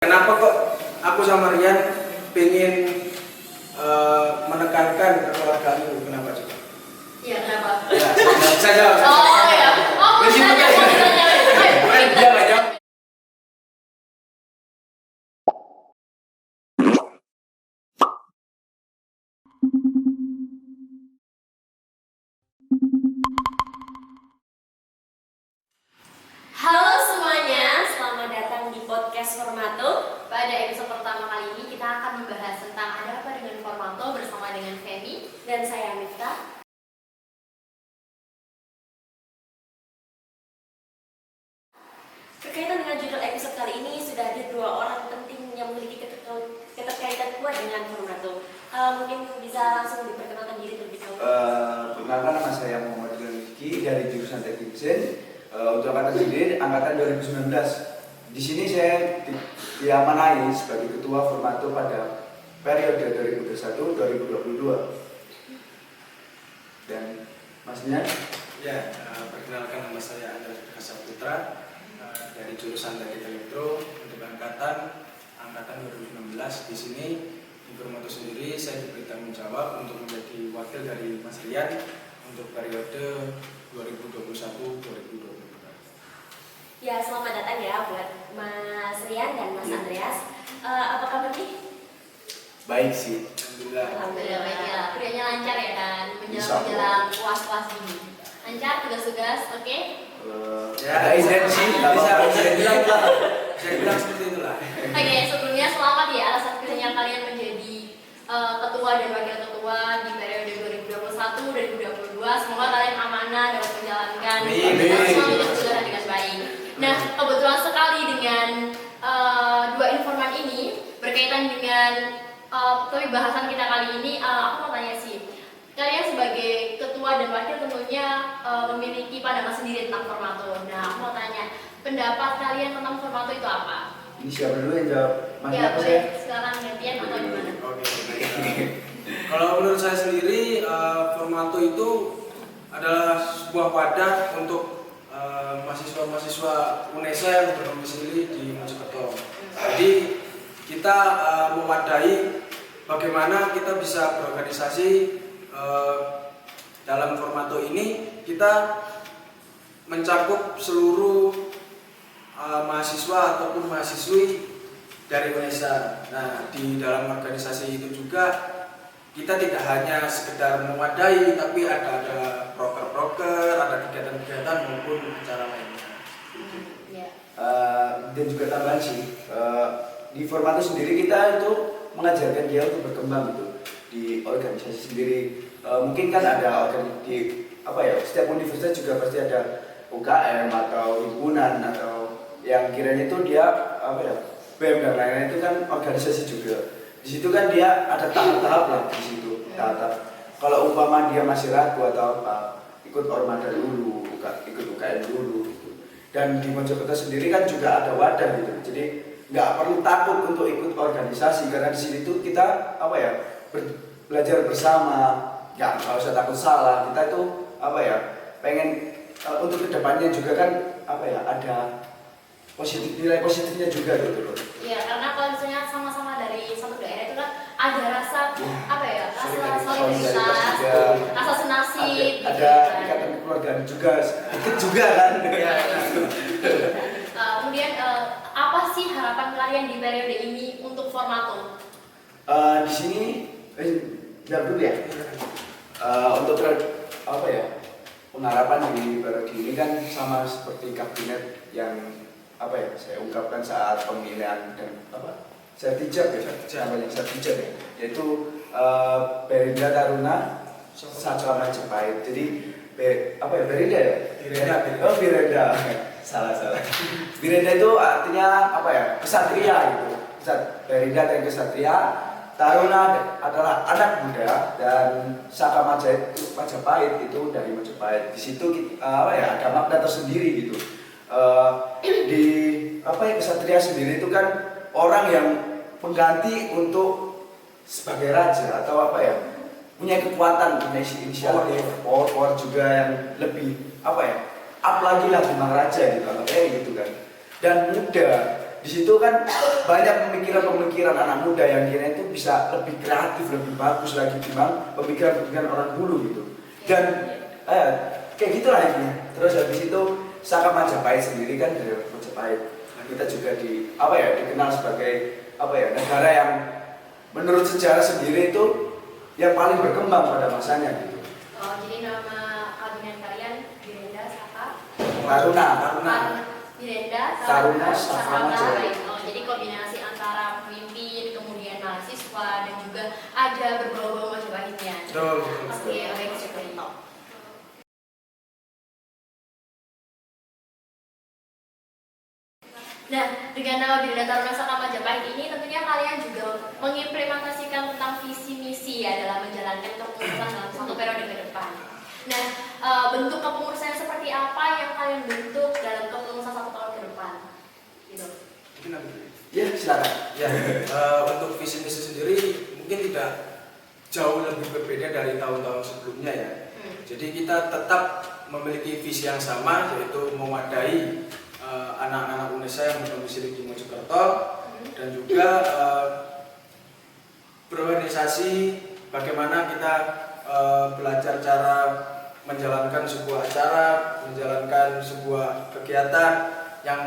Kenapa kok aku sama Rian pengen menekankan kekeluargaan itu? Kenapa coba? Iya, kenapa? Ya, saya jawab. Oh ya, mau tanya. Dia nggak jawab. Halo semuanya, selamat datang di podcast Formato. Pada episode pertama kali ini kita akan membahas tentang ada apa dengan Formato bersama dengan Femi dan saya Miftah. Berkaitan dengan judul episode kali ini, sudah ada dua orang penting yang memiliki keterkaitan kuat dengan Formato. Mungkin bisa langsung diperkenalkan diri terlebih dahulu. Perkenalkan, nama saya Muhammad Rizky dari jurusan Teknik Mesin. Untuk angkatan sendiri, angkatan 2019. Di sini saya diamanai sebagai ketua Formato pada periode 2021-2022. Dan masnya? Ya, perkenalkan nama saya Andreas Saputra dari jurusan Teknik Elektro untuk angkatan 2019. Di sini di Formato sendiri saya diberi tanggung jawab untuk menjadi wakil dari Mas Rian untuk periode 2021-2022. Ya, selamat datang ya buat Mas Rian dan Mas Andreas. Apa kabar nih? Baik sih. Alhamdulillah baik ya. Kuliahnya lancar ya kan? Menjelang puas-puas gini. Lancar tugas-tugas, oke? Ya, ada izin sih, nggak apa-apa. Saya bilang seperti itulah. Oke, sebelumnya selamat ya atas akhirnya kalian menjadi ketua dan wakil ketua di periode 2021-2022. Semoga kalian amanah dapat menjalankan tugas dengan baik. Nah, kebetulan sekali dengan dua informan ini berkaitan dengan topik bahasan kita kali ini. Aku mau tanya sih, kalian sebagai ketua dan wakil tentunya memiliki pandangan sendiri tentang Formato. Nah, aku mau tanya, pendapat kalian tentang Formato itu apa? Ini siapa dulu yang jawab? Mas Ya, apa boleh. saya? Silakan gantian atau gimana? Oke. Kalau menurut saya sendiri, Formato itu adalah sebuah wadah untuk mahasiswa-mahasiswa UNESA yang berdomisili di Mojokerto. Jadi kita memadai bagaimana kita bisa berorganisasi dalam Formato ini. Kita mencakup seluruh mahasiswa ataupun mahasiswi dari UNESA. Nah, di dalam organisasi itu juga kita tidak hanya sekedar memadai, tapi ada proker-proker, ada kegiatan-kegiatan maupun acara lainnya. Dan juga tambahan sih, di Formato sendiri kita itu mengajarkan dia untuk berkembang gitu di organisasi sendiri. Mungkin kan ada di setiap universitas juga pasti ada UKM atau himpunan atau yang kiranya itu dia BEM dan lain-lain, itu kan organisasi juga. Di situ kan dia ada tahap-tahap lah di situ. Tahap. Kalau umpama dia masih ragu atau apa, ikut Ormada dulu, ikut UKM dulu gitu. Dan di Mojokerto sendiri kan juga ada wadah gitu. Jadi nggak perlu takut untuk ikut organisasi, karena di sini tuh kita belajar bersama, nggak usah takut salah. Kita itu pengen untuk kedepannya juga kan ada nilai positifnya juga gitu loh. Iya, karena kalau misalnya sama-sama dari satu daerah itu kan ada rasa rasa solidaritas, rasa senasib, ada ikatan kekeluargaan juga, ikut juga kan. Kemudian apa sih harapan kalian di periode ini untuk Formato? Di sini jawab dulu ya. Untuk pengharapan di periode ini kan sama seperti kabinet yang saya ungkapkan saat pemilihan dan Sertijab namanya Sertijab ya, yaitu Berinda Taruna Saka Majapahit. Jadi Berinda ya? Berinda. Salah. Berinda itu artinya kesatria gitu. Berinda dan kesatria. Taruna adalah anak muda, dan Saka Majapahit itu dari Majapahit. Di situ ada makna tersendiri gitu. Di kesatria sendiri itu kan orang yang pengganti untuk sebagai raja atau punya kekuatan, punya inisiatif, power juga yang lebih up lagi lah memang raja gitu kan, dan muda. di situ kan banyak pemikiran-pemikiran anak muda yang kira itu bisa lebih kreatif, lebih bagus lagi dibanding pemikiran-pemikiran orang dulu gitu. Dan kayak gitulah intinya. Terus habis itu Saka Majapahit sendiri kan dari Majapahit. Kita juga dikenal sebagai negara yang menurut sejarah sendiri itu yang paling berkembang pada masanya gitu. Oh, jadi nama kabinet kalian Birenda Saka Taruna. Birenda Taruna Saka Saka Majapahit. Oh, jadi kombinasi antara pemimpin, kemudian mahasiswa dan juga ada berbau-bau Majapahitnya. Betul. Oke, baik seperti itu. Nah, dengan nama Birenda Taruna Saka Majapahit ini tentunya kalian juga mengimplementasikan tentang visi misi ya dalam menjalankan kepengurusan dalam satu periode ke depan. Nah, bentuk kepengurusan seperti apa yang kalian bentuk dalam kepengurusan 1 tahun ke depan? Gitu. Mungkin aku dulu. Ya, silakan. Ya, untuk visi misi sendiri mungkin tidak jauh lebih berbeda dari tahun-tahun sebelumnya ya. Jadi kita tetap memiliki visi yang sama, yaitu mewadai anak-anak UNESA yang berdomisili di Mojokerto dan juga berorganisasi bagaimana kita belajar cara menjalankan sebuah acara, menjalankan sebuah kegiatan yang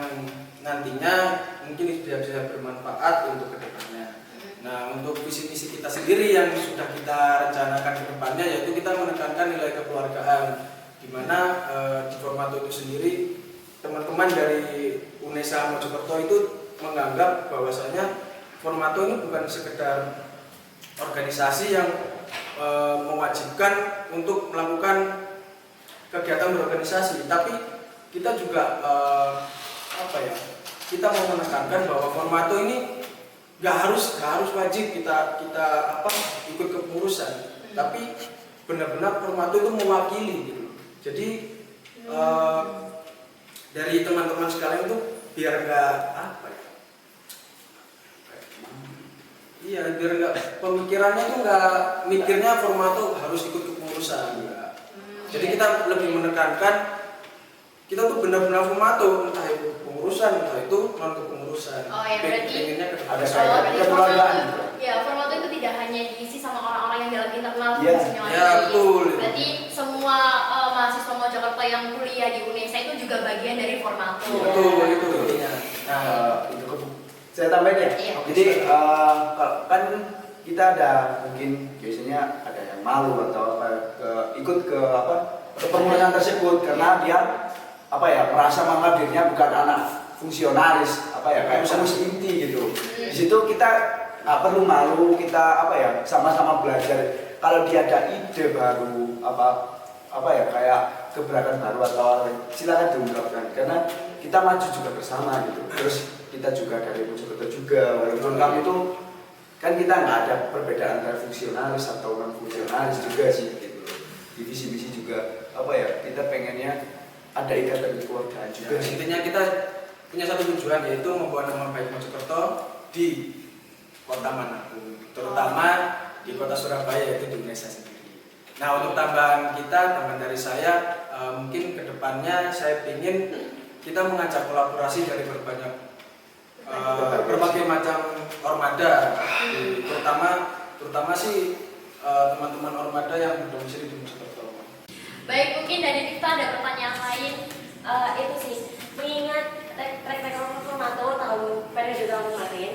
nantinya mungkin bisa bermanfaat untuk kedepannya. Nah, untuk visi misi kita sendiri yang sudah kita rencanakan ke depannya yaitu kita menekankan nilai kekeluargaan, di mana di Formato itu sendiri teman-teman dari UNESA Mojokerto itu menganggap bahwasanya Formato ini bukan sekedar organisasi yang mewajibkan untuk melakukan kegiatan berorganisasi, tapi kita juga kita mau menekankan bahwa Formato ini nggak harus wajib kita ikut kepengurusan, tapi benar-benar Formato itu mewakili gitu. Jadi dari teman-teman sekalian itu biar nggak biar nggak pemikirannya itu nggak mikirnya Formato harus ikut kepengurusan. Jadi kita lebih menekankan kita tuh benar-benar Formato, entah itu kepengurusan, entah itu non kepengurusan. Oh ya, berarti ada kekeluargaan. Ya, Formato itu tidak hanya diisi sama orang-orang yang dalam internal fungsinya. Ya, betul. Berarti semua mahasiswa Mojokerto yang kuliah di UNESA itu juga bagian dari Formato. Betul, itu intinya. Itu saya tambahin ya. Iya. Jadi kan kita ada mungkin biasanya ada yang malu atau ikut ke kepengurusan tersebut karena dia merasa menganggap dirinya bukan anak fungsionaris kayak pengurus inti gitu. Di situ kita nggak perlu malu, kita sama-sama belajar. Kalau dia ada ide baru kayak keberatan baru atau silakan diungkapkan karena kita maju juga bersama gitu. Terus kita juga dari Mojokerto juga, walaupun kami itu kan kita nggak ada perbedaan antara fungsionaris atau non fungsionaris juga sih gitu. Di visi-visi juga kita pengennya ada ikatan kekeluargaan juga. Intinya kita punya satu tujuan yaitu membawa nama baik Mojokerto di kota manapun, terutama di kota Surabaya yaitu di UNESA sendiri. Nah, untuk tambahan dari saya mungkin kedepannya saya ingin kita mengajak kolaborasi dari berbagai macam ormada, terutama sih teman-teman ormada yang berdomisili di Mojokerto. Baik, mungkin dari Tifta ada pertanyaan lain. Itu sih, mengingat track record Formato periode tahun kemarin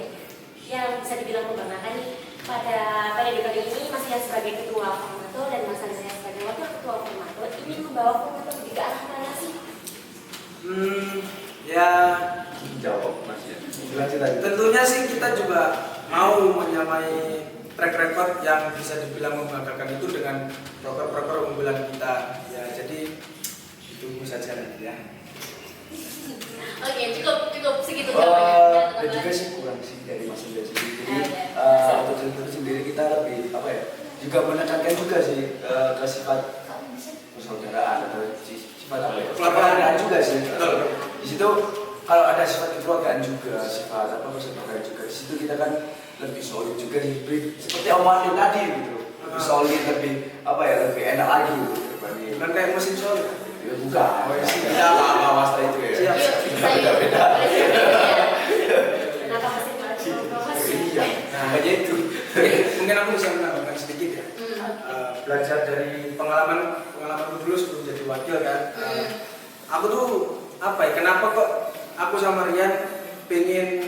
yang bisa dibilang membanggakan nih, pada periode kali ini Mas Rian sebagai ketua Formato dan Mas Rian sebagai wakil ketua Formato ingin membawa Formato ke arah mana sih? Ya Jawab Mas ya. Tentunya sih kita juga mau menyamai track record yang bisa dibilang membanggakan itu dengan proker-proker unggulan kita. Ya, jadi ditunggu saja nanti ya. Oke, cukup segitu Dan juga sih kurang sih dari Mas Rian sendiri. Jadi untuk sendiri kita lebih juga menekankan juga sih ke sifat persaudaraan atau sifat kekeluargaan juga sih. Di situ kalau ada sifat kekeluargaan juga, sifat persaudaraan juga. Di situ kita kan lebih solid juga sih. Seperti omongan tadi gitu. Lebih solid, lebih lebih enak lagi gitu dibanding. Bukan kayak mesin solid. Ya bukan. Ya apa-apa setelah itu ya. Siap. Beda-beda. makanya itu. Mungkin aku bisa menambahkan sedikit ya. Belajar dari pengalamanku dulu sebelum jadi wakil kan. Aku tuh apa ya? Kenapa kok aku sama Rian pengen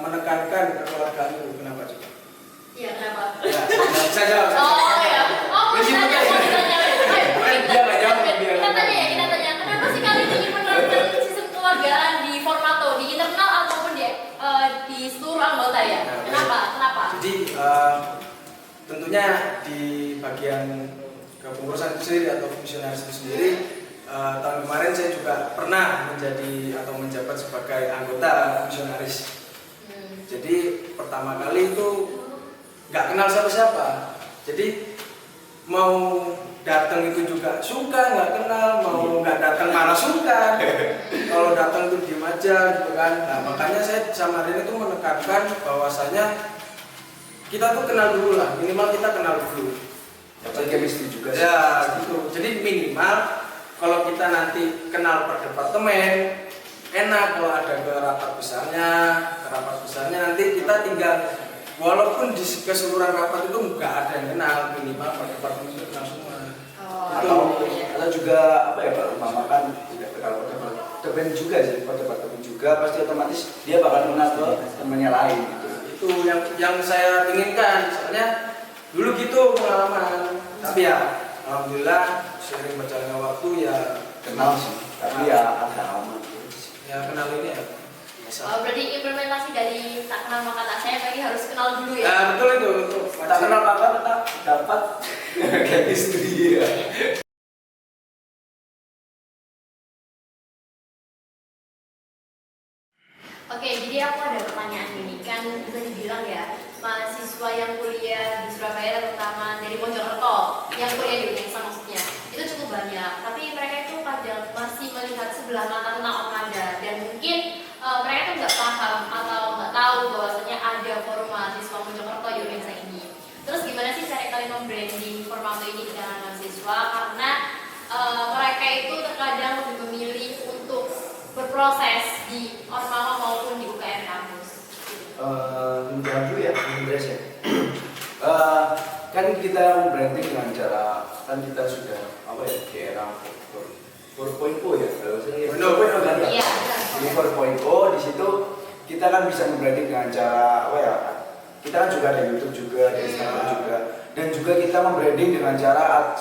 menekankan kekeluargaan itu? Kenapa coba? Iya, kenapa? Ya, saya jawab. Oh ya, mau ditanya. Kita tanya. Kenapa sih kalian ingin menerapkan sistem keluargaan di Formato, di internal ataupun di seluruh anggota ya? Kenapa? Jadi tentunya di bagian kepengurusan itu sendiri atau fungsionaris itu sendiri, tahun kemarin saya juga pernah menjadi atau menjabat sebagai anggota fungsionaris. Jadi pertama kali itu nggak kenal siapa-siapa. Jadi mau datang itu juga suka, nggak kenal, mau nggak datang malah suka. Kalau datang itu diem aja gitu kan. Nah makanya saya sama Rian itu menekankan bahwasanya kita tuh kenal dulu lah, minimal kita kenal dulu. Jadi chemistry juga sih. Ya gitu. Jadi minimal kalau kita nanti kenal per departemen, enak kalau ada ke rapat besarnya nanti kita tinggal, walaupun di keseluruhan rapat itu nggak ada yang kenal, minimal per departemen itu kenal semua. Atau juga apa ya Pak, umpamakan tidak kalau departemen juga sih, departemen juga pasti otomatis dia bakal kenal ke temannya lain gitu. Itu yang saya inginkan, soalnya dulu gitu pengalaman. Tapi ya alhamdulillah seiring berjalannya waktu ya Kenal sih, tapi ya agak aman. ya kenal ini ya. Berarti implementasi dari tak kenal maka tak sayang lagi harus kenal dulu ya? Ya betul itu. Tak kenal maka tak dapat chemistry ya. Oke, jadi aku ada pertanyaan ini. Kan bisa dibilang ya, mahasiswa yang kuliah di Surabaya terutama dari Mojokerto, yang kuliah di UNESA maksudnya, itu cukup banyak. Tapi mereka itu kadang masih melihat sebelah mata tentang Orkada, dan mungkin mereka tuh nggak paham atau nggak tahu bahwasanya ada forum mahasiswa Mojokerto di UNESA ini. Terus gimana sih cara kalian membranding Formato ini di kalangan mahasiswa? Karena mereka itu terkadang lebih memilih untuk berproses di Ormama maupun di UKM kampus. Menjawab dulu ya, Andres ya. Kan kita branding dengan cara, kan kita sudah apa ya, di era 4.0 ya, kalau saya ya. 4.0 kan ya. Iya. Di 4.0 di situ kita kan bisa membranding dengan cara apa ya? Kita kan juga ada YouTube juga, ada Instagram juga, dan juga kita membranding dengan cara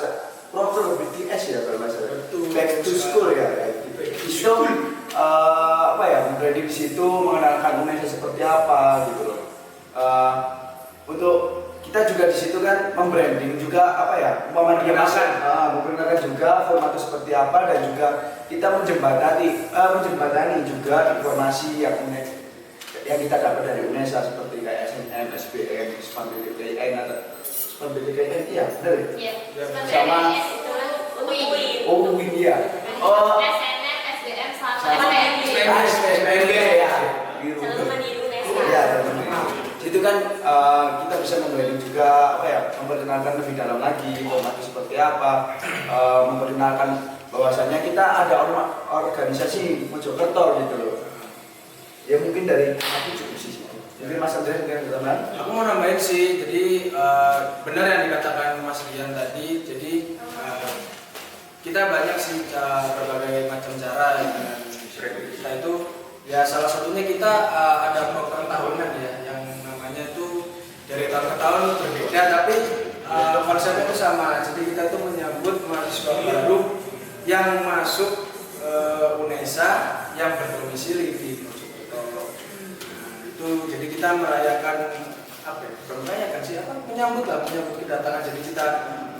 proper BTS ya kalau masalah. Back to school ya. Itu apa ya, membranding di situ, mengenalkan UNESA seperti apa gitu loh. Untuk kita juga di situ kan membranding juga apa ya, memperkenalkan juga Formato seperti apa, dan juga kita menjembatani juga informasi yang kita dapat dari UNESA seperti kayak SNM, SBM, SPAN BPKN atau SPAN BPKN ya benar ya? Iya. Sama UI. UI ya. Oh, SNM, SBM sama SPNB ya. Jalur Mandiri UNESA. Iya, itu kan kita bisa membranding juga apa ya, memperkenalkan lebih dalam lagi Formato seperti apa, memperkenalkan bahwasanya kita ada organisasi Mojokerto gitu loh. Ya mungkin dari aku cukup sih. Jadi Mas Andreas mungkin teman. Aku mau nambahin sih, jadi benar yang dikatakan Mas Rian tadi. Jadi kita banyak sih berbagai macam cara dengan branding kita itu. Ya salah satunya kita ada program tahunan ya, yang namanya itu dari tahun ke tahun berbeda, tapi konsepnya itu sama. Jadi kita tuh menyambut mahasiswa baru yang masuk UNESA yang berdomisili di Mojokerto. Itu jadi kita merayakan apa ya? Bukan merayakan sih, menyambut kedatangan. Jadi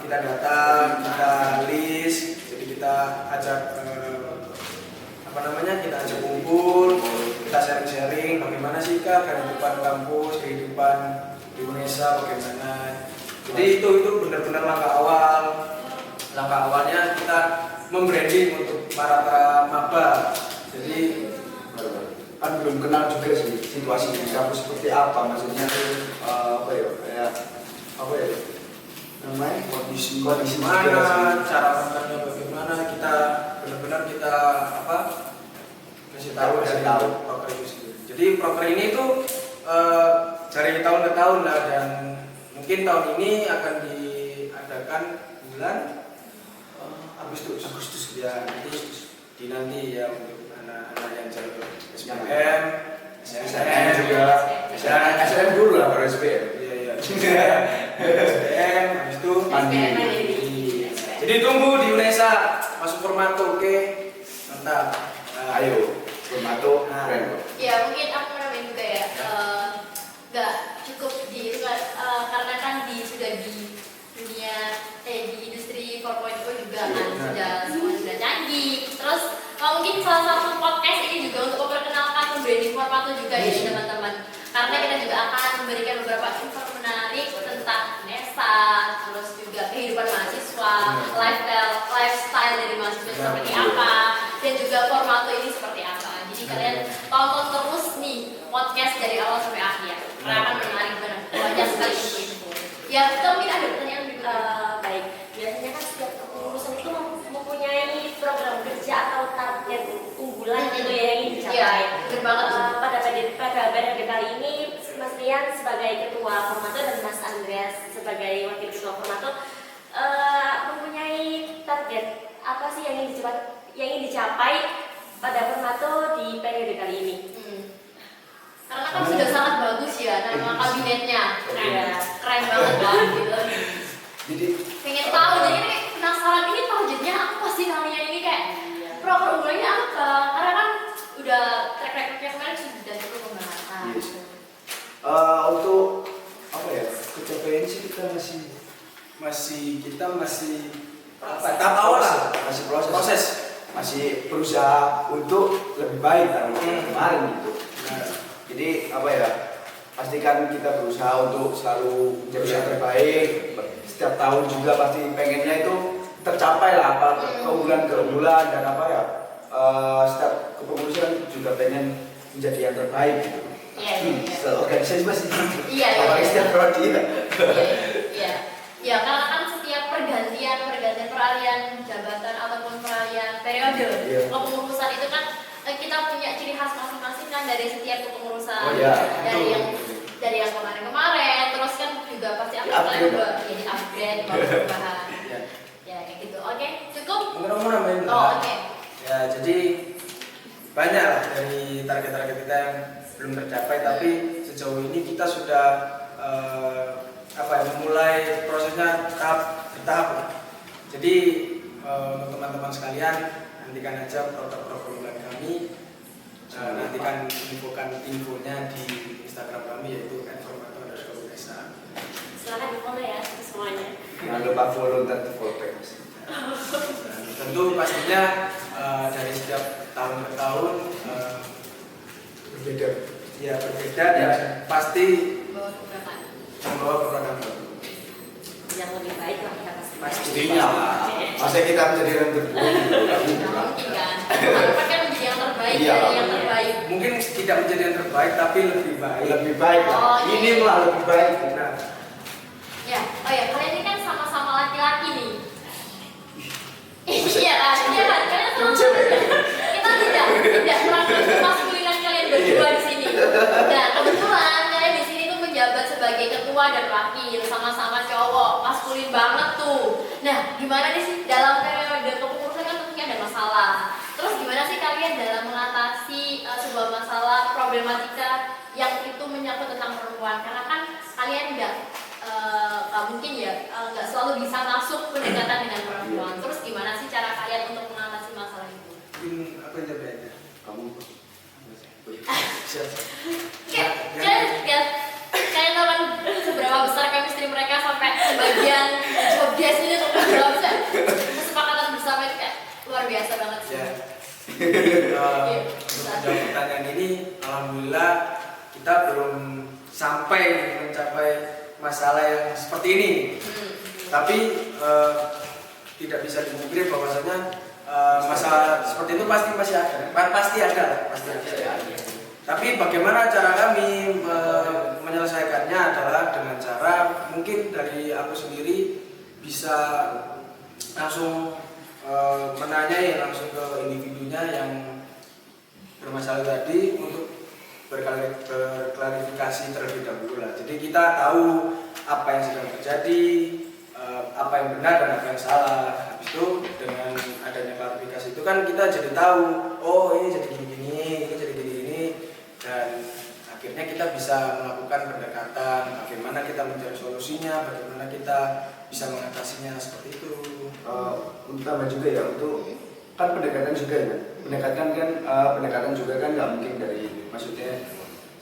kita datang, kita list, jadi kita ajak kita ajak kumpul, kita sharing bagaimana sih Kak kehidupan kampus, kehidupan di UNESA bagaimana. Jadi itu benar-benar langkah awalnya kita membranding untuk para maba. Jadi kan belum kenal juga sih situasi di kampus seperti apa, maksudnya apa ya, kayak apa ya namanya, kondisi mana, cara pandangnya bagaimana, kita benar-benar kita kasih tahu proker itu sendiri. Jadi proker ini tuh tahun lah, dan mungkin tahun ini akan diadakan bulan Agustus ya, nanti ya untuk anak-anak yang jalur SBM, SNM juga, SNM dulu lah baru SBM. iya SBM, habis itu mandiri. Jadi tunggu di UNESA masuk formato, oke, mantap. Nah, Ayo, formato keren kok. Ya mungkin aku nambahin juga ya, nggak cukup karena kan sudah di dunia di industri 4.0 juga kan semua sudah canggih. Terus mungkin salah satu podcast ini juga untuk memperkenalkan branding formato juga ya teman-teman, karena kita juga akan memberikan beberapa info menarik tentang NESA, terus juga kehidupan mahasiswa, lifestyle dari mahasiswa seperti apa, dan juga formato ini seperti apa. Jadi kalian tonton terus nih podcast dari awal sampai akhir, karena akan menarik banyak sekali info. Ya, kita mungkin ada pertanyaan juga. Baik, biasanya kan setiap kepengurusan itu mempunyai program kerja atau target unggulan gitu ya yang ingin dicapai. Iya, benar banget. Pada periode kali ini Mas Rian sebagai ketua formato dan Mas Andreas sebagai wakil ketua formato mempunyai target apa sih yang ingin dicapai pada formato di periode kali ini? Karena kan sudah sangat bagus ya nama kabinetnya, keren banget lah gitu. Jadi Pengen tahu, jadi ini penasaran ini targetnya apa sih kalian ini, kayak program unggulannya apa? Karena kan udah track recordnya kemarin sudah cukup membahas. Yes. Untuk apa ya, pencapaian sih kita masih tahap awal lah, masih proses, masih berusaha untuk lebih baik dari kemarin gitu. Jadi apa ya, pastikan kita berusaha untuk selalu menjadi yang terbaik. Setiap tahun juga pasti pengennya itu tercapai lah apa keunggulan dan apa ya, setiap kepengurusan juga pengen menjadi yang terbaik gitu. Iya. Organisasi masih Iya. apalagi setiap prodi ya. Iya. Ya, karena kan setiap pergantian peralihan jabatan ataupun peralihan periode kepengurusan itu kan kita punya ciri khas masing-masing kan dari setiap kepengurusan. Oh, iya. Dari yang kemarin, terus kan juga pasti akan jadi upgrade, perubahan. Ya, kayak gitu. Oke, cukup? Mungkin aku mau nambahin dulu. Oh, oke. Ya, jadi banyak lah dari target-target kita yang belum tercapai, tapi sejauh ini kita sudah memulai prosesnya bertahap lah. Jadi untuk teman-teman sekalian, nantikan aja program kami, nantikan infonya di Instagram kami, yaitu @formato_unesa. Silakan di follow ya semuanya. Jangan lupa follow dan di follow back. Tentu pastinya dari setiap tahun ke tahun berbeda. Ya berbeda dan pasti membawa program baru. Yang lebih baik lah kita pasti. Pastinya lah. Masa kita menjadi yang terbaik? Nggak mungkin kan? Harapan kan menjadi yang terbaik dari yang terbaik. Mungkin tidak menjadi yang terbaik, tapi lebih baik. Lebih baik lah. Oh, iya. Ini malah lebih baik. Nah, Ya, oh ya, kalian ini kan sama-sama laki-laki nih. Iya kan, kalian sama. Kita tidak merangkul kemaskulinan kalian berdua di sini. Nah, kebetulan kalian di sini tuh menjabat sebagai ketua dan wakil, sama-sama cowok, maskulin banget tuh. Nah, gimana nih sih dalam periode kepengurusan kan tentunya ada masalah. Terus gimana sih kalian dalam mengatasi sebuah masalah problematika yang itu menyangkut tentang perempuan? Karena kan kalian nggak mungkin ya nggak selalu bisa masuk pendekatan dengan perempuan. Terus gimana sih cara kalian untuk mengatasi masalah itu? mungkin aku yang jawab aja. Kamu Siap. Kalian tahu kan seberapa besar chemistry mereka sampai sebagian job desk ini tuh berapa besar? Kesepakatan bersama itu kayak luar biasa banget sih. Ya. Untuk menjawab pertanyaan ini, alhamdulillah kita belum sampai mencapai masalah yang seperti ini. Tapi tidak bisa dipungkiri bahwasanya masalah seperti itu pasti ada. Tapi bagaimana cara kami menyelesaikannya adalah dengan cara mungkin dari aku sendiri bisa langsung menanyai langsung ke individunya yang bermasalah tadi untuk berklarifikasi terlebih dahulu lah. Jadi kita tahu apa yang sedang terjadi, apa yang benar dan apa yang salah. Habis itu dengan adanya klarifikasi itu kan kita jadi tahu, oh ini jadi gini-gini, ini jadi gini-gini, dan akhirnya kita bisa melakukan pendekatan, bagaimana kita mencari solusinya, bagaimana kita bisa mengatasinya seperti itu. Utama juga ya untuk kan pendekatan juga ya, pendekatan juga kan nggak mungkin dari, maksudnya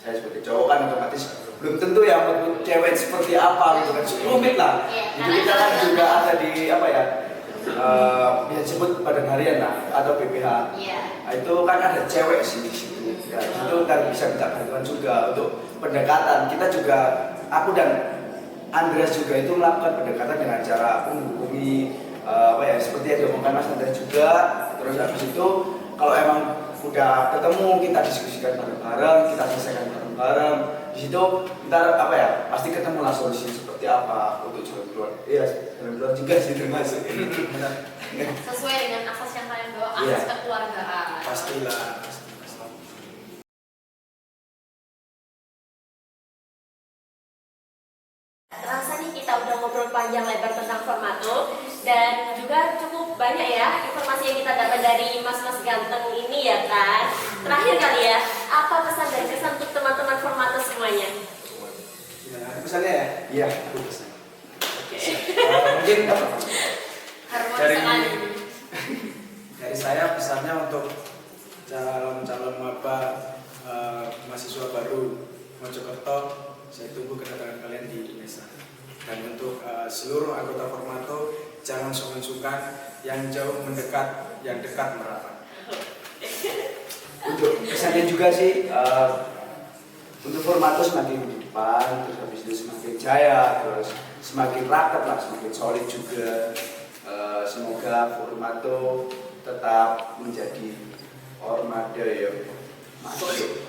saya sebagai cowok kan otomatis belum tentu ya untuk cewek seperti apa gitu kan, rumit lah. Jadi kita kan juga ada di apa ya, bisa disebut badan harian lah atau BPH. Nah, itu kan ada cewek sih di situ. Ya, itu kan bisa minta bantuan juga untuk pendekatan. Kita juga, aku dan Andreas juga itu melakukan pendekatan dengan cara menghubungi apa ya, seperti yang diomongkan Mas Andreas juga. Terus habis itu kalau emang udah ketemu kita diskusikan bareng-bareng, kita selesaikan bareng-bareng. Di situ kita apa ya, pasti ketemu lah solusi seperti apa untuk jalan keluar. Iya, jalan keluar juga sih termasuk. Sesuai dengan asas yang kalian bawa, asas kekeluargaan. Pastilah. Terasa nih kita udah ngobrol panjang lebar tentang Formato dan juga cukup banyak ya informasi yang kita dapat dari mas-mas ganteng ini ya kan. Terakhir kali ya, apa pesan dan kesan untuk teman-teman Formato semuanya? Gimana? Ada pesannya ya? Iya, Aku pesan. Mungkin Harmonis dari sekali. dari saya pesannya untuk calon-calon maba mahasiswa baru Mojokerto, saya tunggu kedatangan kalian di UNESA. Dan untuk seluruh anggota Formato, jangan sungkan-sungkan, yang jauh mendekat, yang dekat merapat. untuk pesannya juga sih, untuk Formato semakin di depan, terus habis itu semakin jaya, terus semakin raket lah, semakin solid juga. Semoga Formato tetap menjadi ormada yang masuk.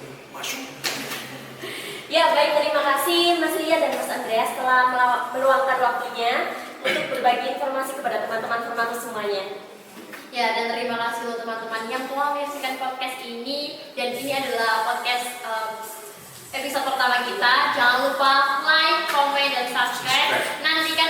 Ya baik, terima kasih Mas Ria dan Mas Andreas telah meluangkan waktunya untuk berbagi informasi kepada teman-teman Formato semuanya. Ya, dan terima kasih untuk teman-teman yang telah menyaksikan podcast ini. Dan ini adalah podcast episode pertama kita. Jangan lupa like, comment, dan subscribe. Nantikan